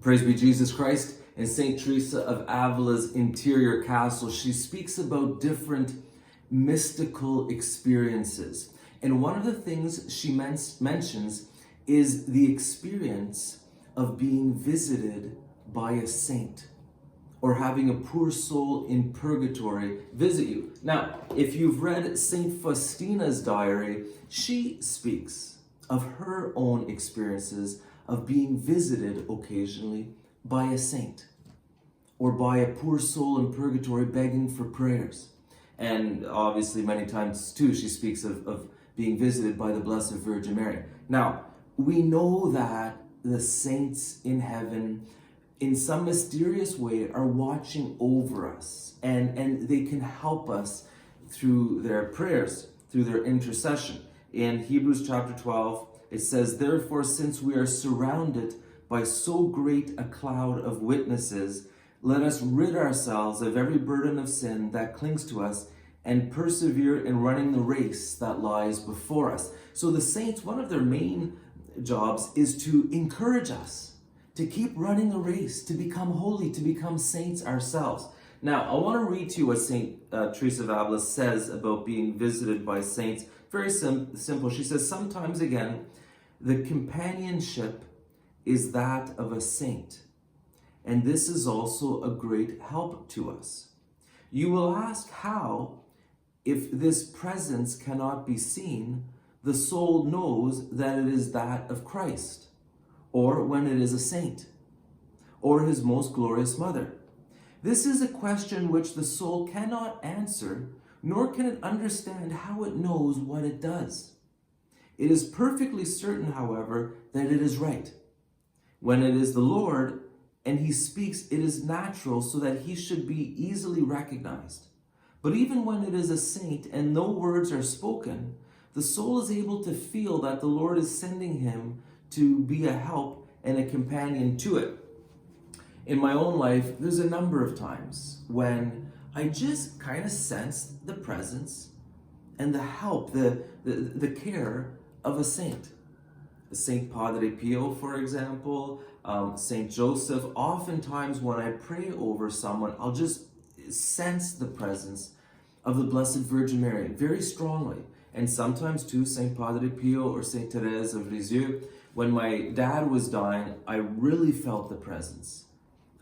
Praise be Jesus Christ. In St. Teresa of Avila's interior castle, she speaks about different mystical experiences. And one of the things she mentions is the experience of being visited by a saint, or having a poor soul in purgatory visit you. Now, if you've read St. Faustina's diary, she speaks of her own experiences of being visited occasionally by a saint, or by a poor soul in purgatory begging for prayers. And obviously many times too, she speaks of being visited by the Blessed Virgin Mary. Now, we know that the saints in heaven, in some mysterious way, are watching over us, and they can help us through their prayers, through their intercession. In Hebrews chapter 12, it says, "Therefore, since we are surrounded by so great a cloud of witnesses, let us rid ourselves of every burden of sin that clings to us and persevere in running the race that lies before us." So the saints, one of their main jobs is to encourage us to keep running the race, to become holy, to become saints ourselves. Now, I want to read to you what St. Teresa of Avila says about being visited by saints. Very simple. She says, "Sometimes again, the companionship is that of a saint, and this is also a great help to us. You will ask how, if this presence cannot be seen, the soul knows that it is that of Christ, or when it is a saint, or his most glorious mother. This is a question which the soul cannot answer, nor can it understand how it knows what it does. It is perfectly certain, however, that it is right. When it is the Lord and he speaks, it is natural so that he should be easily recognized. But even when it is a saint and no words are spoken, the soul is able to feel that the Lord is sending him to be a help and a companion to it." In my own life, there's a number of times when I just kind of sense the presence and the help, the care of a saint. Saint Padre Pio, for example, Saint Joseph. Oftentimes when I pray over someone, I'll just sense the presence of the Blessed Virgin Mary very strongly. And sometimes too, Saint Padre Pio or Saint Teresa of Lisieux. When my dad was dying, I really felt the presence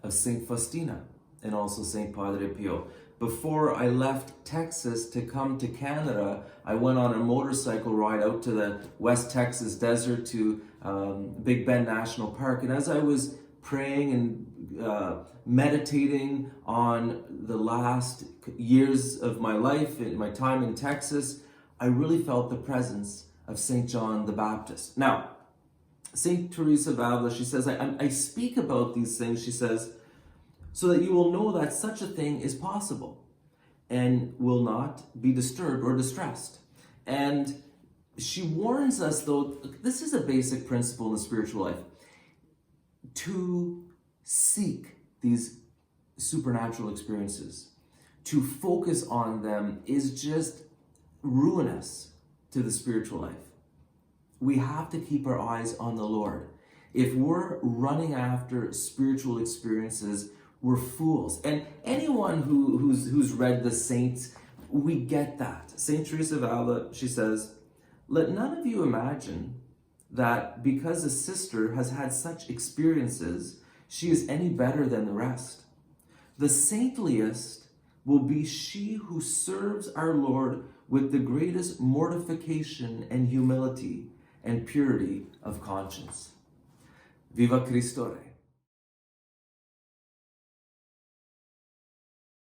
of Saint Faustina and also Saint Padre Pio. Before I left Texas to come to Canada, I went on a motorcycle ride out to the West Texas desert to Big Bend National Park. And as I was praying and meditating on the last years of my life and my time in Texas, I really felt the presence of St. John the Baptist. Now, St. Teresa of Avila, she says, I speak about these things, she says, so that you will know that such a thing is possible and will not be disturbed or distressed. And she warns us, though, this is a basic principle in the spiritual life, to seek these supernatural experiences, to focus on them is just ruinous to the spiritual life. We have to keep our eyes on the Lord. If we're running after spiritual experiences, we're fools. And anyone who's read the saints, we get that. St. Teresa of Avila, she says, "Let none of you imagine that because a sister has had such experiences, she is any better than the rest. The saintliest will be she who serves our Lord with the greatest mortification and humility and purity of conscience." Viva Cristo Rey.